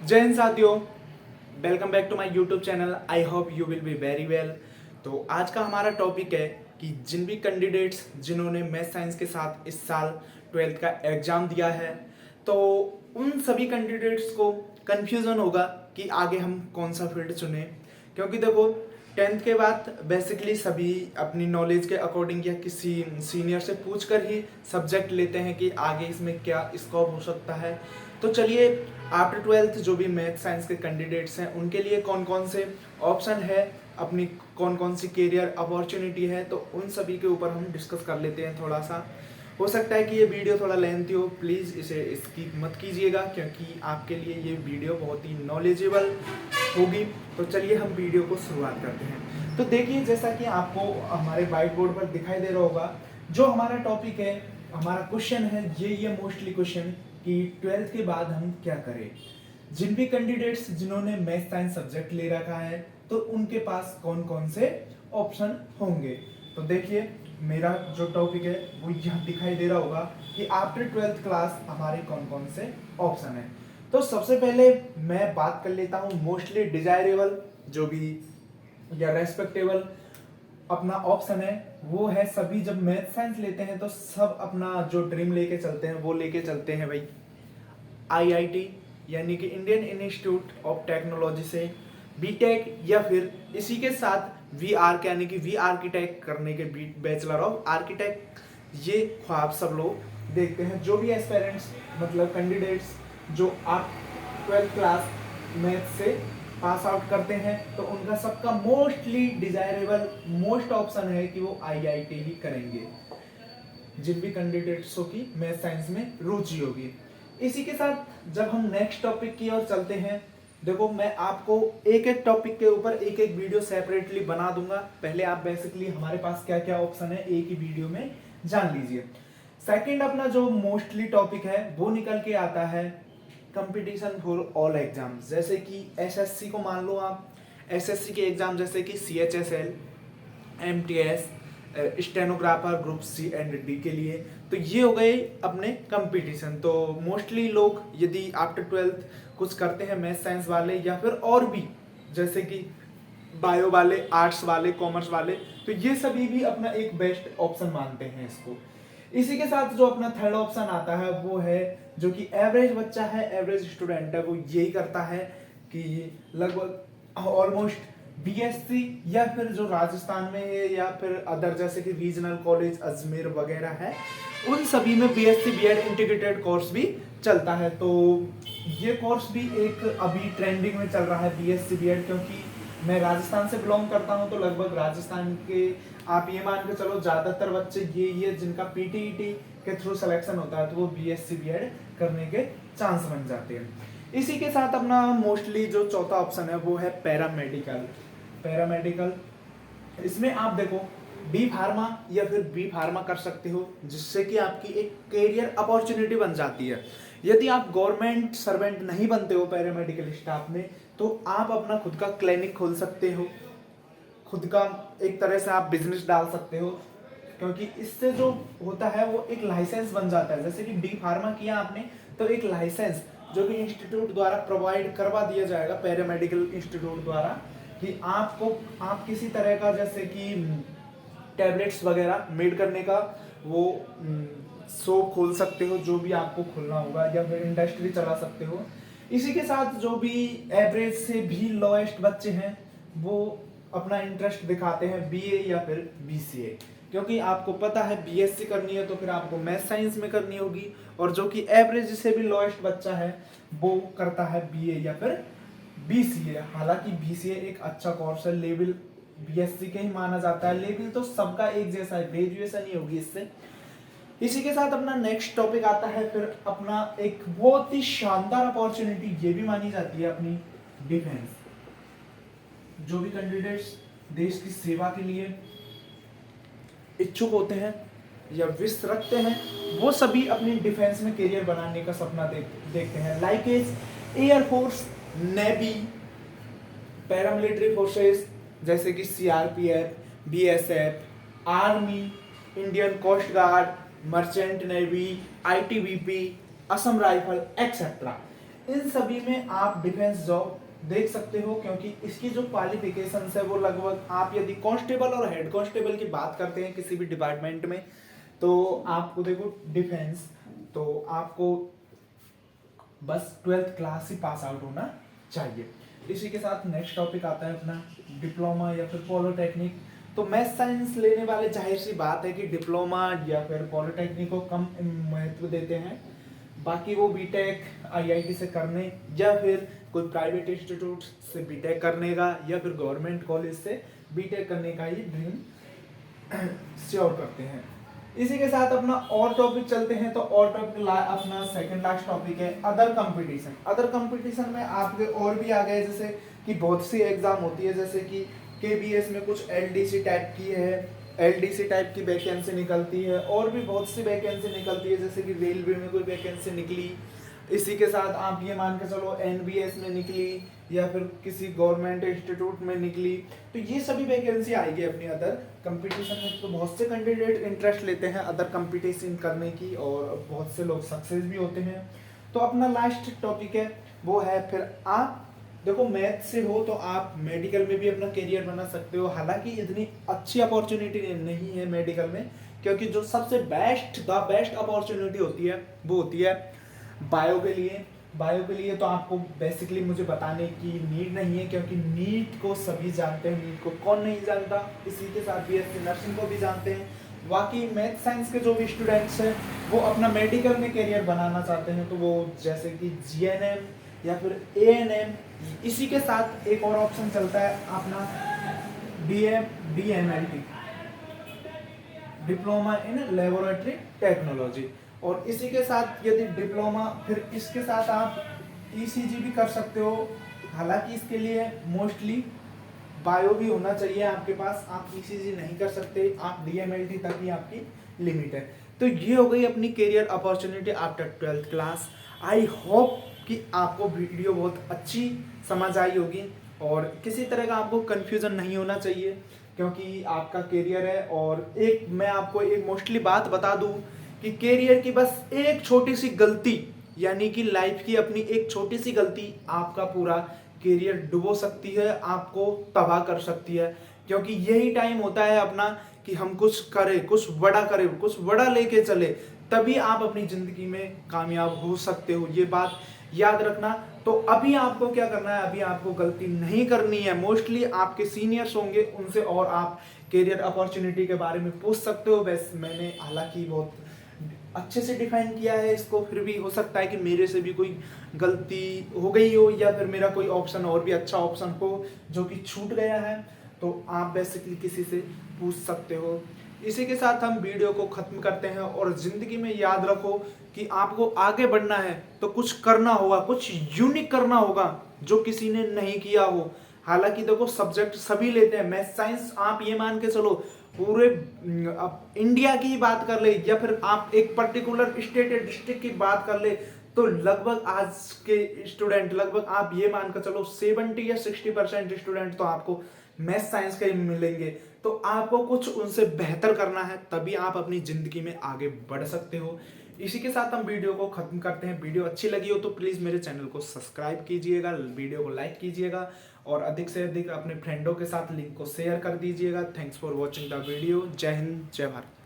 जय हिंद साथियों, welcome back to my YouTube channel. I hope you will be very well. तो आज का हमारा टॉपिक है कि जिन भी कैंडिडेट्स जिन्होंने मैथ साइंस के साथ इस साल 12th का एग्ज़ाम दिया है, तो उन सभी कैंडिडेट्स को कन्फ्यूज़न होगा कि आगे हम कौन सा फील्ड चुनें। क्योंकि देखो, 10th के बाद बेसिकली सभी अपनी नॉलेज के अकॉर्डिंग या किसी सीनियर से पूछ कर ही सब्जेक्ट लेते हैं कि आगे इसमें क्या स्कोप हो सकता है। तो चलिए, आफ्टर 12th जो भी मैथ साइंस के कैंडिडेट्स हैं उनके लिए कौन कौन से ऑप्शन है, अपनी कौन कौन सी करियर अपॉर्चुनिटी है, तो उन सभी के ऊपर हम डिस्कस कर लेते हैं थोड़ा सा। हो सकता है कि ये वीडियो थोड़ा लेंथी हो, प्लीज़ इसे स्किप मत कीजिएगा क्योंकि आपके लिए ये वीडियो बहुत ही नॉलेजेबल होगी। तो चलिए हम वीडियो को शुरुआत करते हैं। तो देखिए, जैसा कि आपको हमारे वाइट बोर्ड पर दिखाई दे रहा होगा, जो हमारा टॉपिक है, हमारा क्वेश्चन है ये मोस्टली क्वेश्चन कि 12th के बाद हम क्या करें। जिन भी कैंडिडेट्स जिन्होंने मैथ साइंस सब्जेक्ट ले रखा है, तो उनके पास कौन कौन से ऑप्शन होंगे। तो देखिए, मेरा जो टॉपिक है वो यहाँ दिखाई दे रहा होगा कि आफ्टर 12th क्लास हमारे कौन कौन से ऑप्शन है। तो सबसे पहले मैं बात कर लेता हूँ मोस्टली डिजायरेबल जो भी या रेस्पेक्टेबल अपना ऑप्शन है, वो है सभी जब मैथ साइंस लेते हैं तो सब अपना जो ड्रीम लेके चलते हैं वो लेके चलते हैं भाई आईआईटी यानी कि इंडियन इंस्टीट्यूट ऑफ टेक्नोलॉजी से बीटेक, या फिर इसी के साथ वी आर यानी कि वी आर्किटेक्ट करने के बैचलर ऑफ आर्किटेक्ट, ये ख्वाब सब लोग देखते हैं। जो भी एस्पेरेंट्स मतलब कैंडिडेट्स जो आप 12th क्लास मैथ से पास आउट करते हैं, तो उनका सबका मोस्टली डिजायरेबल मोस्ट ऑप्शन है कि वो आईआईटी ही करेंगे, जिन भी कैंडिडेट्सों की मैथ साइंस में रुचि होगी। इसी के साथ जब हम नेक्स्ट टॉपिक की ओर चलते हैं, देखो मैं आपको एक एक टॉपिक के ऊपर एक एक वीडियो सेपरेटली बना दूंगा। पहले आप बेसिकली हमारे पास क्या क्या ऑप्शन है एक ही वीडियो में जान लीजिए। सेकंड अपना जो मोस्टली टॉपिक है वो निकल के आता है कंपटीशन फॉर ऑल एग्जाम्स। जैसे कि एसएससी को मान लो आप, एसएससी के एग्जाम जैसे कि CHSL, MTS, stenographer group C and D के लिए, तो ये हो गए अपने कंपटीशन। तो मोस्टली लोग यदि आफ्टर 12th कुछ करते हैं मैथ साइंस वाले या फिर और भी जैसे कि बायो वाले, आर्ट्स वाले, कॉमर्स वाले, तो ये सभी भी अपना एक बेस्ट ऑप्शन मानते हैं इसको। इसी के साथ जो अपना थर्ड ऑप्शन आता है वो है जो कि एवरेज बच्चा है, एवरेज स्टूडेंट है, वो यही करता है कि लगभग ऑलमोस्ट बीएससी या फिर जो राजस्थान में है या फिर अदर जैसे कि रीजनल कॉलेज अजमेर वगैरह है, उन सभी में बीएससी बीएड इंटीग्रेटेड कोर्स भी चलता है। तो ये कोर्स भी एक अभी ट्रेंडिंग में चल रहा है बीएससी बीएड, क्योंकि मैं राजस्थान से बिलोंग करता हूं, तो लगभग राजस्थान के आप ये मान के चलो ज्यादातर बच्चे ये जिनका पीटीईटी के थ्रू सिलेक्शन होता है, तो वो बीएससी बीएड करने के चांस बन जाते हैं। इसी के साथ अपना मोस्टली जो चौथा ऑप्शन है वो है पैरामेडिकल। पैरामेडिकल इसमें आप देखो डी फार्मा या फिर बी फार्मा कर सकते हो, जिससे कि आपकी एक करियर अपॉर्चुनिटी बन जाती है। यदि आप गवर्नमेंट सर्वेंट नहीं बनते हो पैरामेडिकल स्टाफ में, तो आप अपना खुद का क्लिनिक खोल सकते हो, खुद का एक तरह से आप बिजनेस डाल सकते हो, क्योंकि इससे जो होता है वो एक लाइसेंस बन जाता है। जैसे कि डी फार्मा किया आपने, तो एक लाइसेंस जो कि इंस्टीट्यूट द्वारा प्रोवाइड करवा दिया जाएगा, पैरामेडिकल इंस्टीट्यूट द्वारा, कि आपको आप किसी तरह का जैसे कि टैबलेट्स वगैरह मेड करने का वो शॉप खोल सकते हो, जो भी आपको खोलना होगा, या फिर इंडस्ट्री चला सकते हो। इसी के साथ जो भी एवरेज से भी लोएस्ट बच्चे हैं वो अपना इंटरेस्ट दिखाते हैं बीए या फिर बीसीए, क्योंकि आपको पता है बीएससी करनी है तो फिर आपको मैथ साइंस में करनी होगी, और जो कि एवरेज से भी लोएस्ट बच्चा है वो करता है बीए या फिर बीसीए। हालांकि बीसीए एक अच्छा कोर्स है, लेवल बीएससी के ही माना जाता है, लेवल तो सबका एक जैसा है, ग्रेजुएशन ही होगी इससे। इसी के साथ अपना नेक्स्ट टॉपिक आता है फिर अपना एक बहुत ही शानदार अपॉर्चुनिटी ये भी मानी जाती है अपनी डिफेंस। जो भी कैंडिडेट्स देश की सेवा के लिए इच्छुक होते हैं या विश रखते हैं, वो सभी अपनी डिफेंस में करियर बनाने का सपना देखते हैं। Like air force, navy, paramilitary forces जैसे कि CRPF, BSF, army, Indian coast guard, merchant navy, ITBP, Assam rifle etcetera. इन सभी में आप डिफेंस जॉब देख सकते हो, क्योंकि इसकी जो क्वालिफिकेशंस है वो लगभग, आप यदि कांस्टेबल और हेड कांस्टेबल की बात करते हैं किसी भी डिपार्टमेंट में, तो आपको देखो डिफेंस, तो आपको बस 12th क्लास ही पास आउट होना चाहिए। इसी के साथ नेक्स्ट टॉपिक आता है अपना डिप्लोमा या फिर पॉलिटेक्निक। तो मैथ साइंस लेने वाले जाहिर सी बात है कि डिप्लोमा या फिर पॉलिटेक्निक को कम महत्व देते हैं, बाकी वो बीटेक आईआईटी से करने या फिर कोई प्राइवेट इंस्टीट्यूट से बीटेक करने का या फिर गवर्नमेंट कॉलेज से बीटेक करने का ही ड्रीम श्योर करते हैं। इसी के साथ अपना और टॉपिक चलते हैं, तो और टॉपिक अपना सेकंड लास्ट टॉपिक है अदर कंपटीशन। अदर कंपटीशन में आपके और भी आ गए, जैसे कि बहुत सी एग्जाम होती है, जैसे कि केबीएस में कुछ एलडीसी टाइप की है, एलडीसी टाइप की वैकेंसी निकलती है, और भी बहुत सी वैकेंसी निकलती है, जैसे कि रेलवे में कोई वैकेंसी निकली। इसी के साथ आप ये मान के चलो एनबीएस में निकली या फिर किसी गवर्नमेंट इंस्टीट्यूट में निकली, तो ये सभी वैकेंसी आएगी अपनी अदर कंपटीशन में। तो बहुत से कैंडिडेट इंटरेस्ट लेते हैं अदर कंपटीशन करने की, और बहुत से लोग सक्सेस भी होते हैं। तो अपना लास्ट टॉपिक है वो है, फिर आप देखो मैथ से हो तो आप मेडिकल में भी अपना करियर बना सकते हो। हालांकि इतनी अच्छी अपॉर्चुनिटी नहीं है मेडिकल में, क्योंकि जो सबसे द बेस्ट अपॉर्चुनिटी होती है वो होती है बायो के लिए। बायो के लिए तो आपको बेसिकली मुझे बताने की नीड नहीं है, क्योंकि नीट को सभी जानते हैं, नीट को कौन नहीं जानता। इसी के साथ बीएससी नर्सिंग को भी जानते हैं। बाकी मैथ साइंस के जो भी स्टूडेंट्स हैं वो अपना मेडिकल में करियर बनाना चाहते हैं, तो वो जैसे कि जीएनएम या फिर एएनएम, इसी के साथ एक और ऑप्शन चलता है अपना DMLT, diploma in laboratory technology. और इसी के साथ यदि डिप्लोमा, फिर इसके साथ आप ईसीजी भी कर सकते हो। हालांकि इसके लिए मोस्टली बायो भी होना चाहिए आपके पास, आप ईसीजी नहीं कर सकते, आप डीएमएलटी तक ही आपकी लिमिट है। तो ये हो गई अपनी career opportunity after 12th class. I hope कि आपको वीडियो बहुत अच्छी समझ आई होगी और किसी तरह का आपको कंफ्यूजन नहीं होना चाहिए, क्योंकि आपका करियर है। और एक मैं आपको एक मोस्टली बात बता दूं कि करियर की बस एक छोटी सी गलती, यानी कि लाइफ की अपनी एक छोटी सी गलती आपका पूरा करियर डुबो सकती है, आपको तबाह कर सकती है। क्योंकि यही टाइम होता है अपना कि हम कुछ करें, कुछ बड़ा लेके चले, तभी आप अपनी जिंदगी में कामयाब हो सकते हो। ये बात याद रखना। तो अभी आपको क्या करना है, अभी आपको गलती नहीं करनी है। मोस्टली आपके सीनियर्स होंगे, उनसे और आप करियर अपॉर्चुनिटी के बारे में पूछ सकते हो। वैसे मैंने हालांकि बहुत अच्छे से डिफाइन किया है इसको, फिर भी हो सकता है कि मेरे से भी कोई गलती हो गई हो, या फिर मेरा कोई ऑप्शन और भी अच्छा ऑप्शन हो जो कि छूट गया है, तो आप बेसिकली किसी से पूछ सकते हो। इसी के साथ हम वीडियो को खत्म करते हैं। और जिंदगी में याद रखो कि आपको आगे बढ़ना है तो कुछ करना होगा, कुछ यूनिक करना होगा जो किसी ने नहीं किया हो। हालांकि देखो सब्जेक्ट सभी लेते हैं, मैथ साइंस आप ये मान के चलो पूरे इंडिया की बात कर ले, या फिर आप एक पर्टिकुलर स्टेट या डिस्ट्रिक्ट की बात कर ले, तो लगभग आज के स्टूडेंट, लगभग आप ये मान कर चलो 70 या 60% स्टूडेंट तो आपको मैथ साइंस के ही मिलेंगे। तो आपको कुछ उनसे बेहतर करना है, तभी आप अपनी जिंदगी में आगे बढ़ सकते हो। इसी के साथ हम वीडियो को खत्म करते हैं। वीडियो अच्छी लगी हो तो प्लीज मेरे चैनल को सब्सक्राइब कीजिएगा, वीडियो को लाइक कीजिएगा, और अधिक से अधिक अपने फ्रेंडों के साथ लिंक को शेयर कर दीजिएगा। Thanks for watching the video. जय हिंद, जय भारत।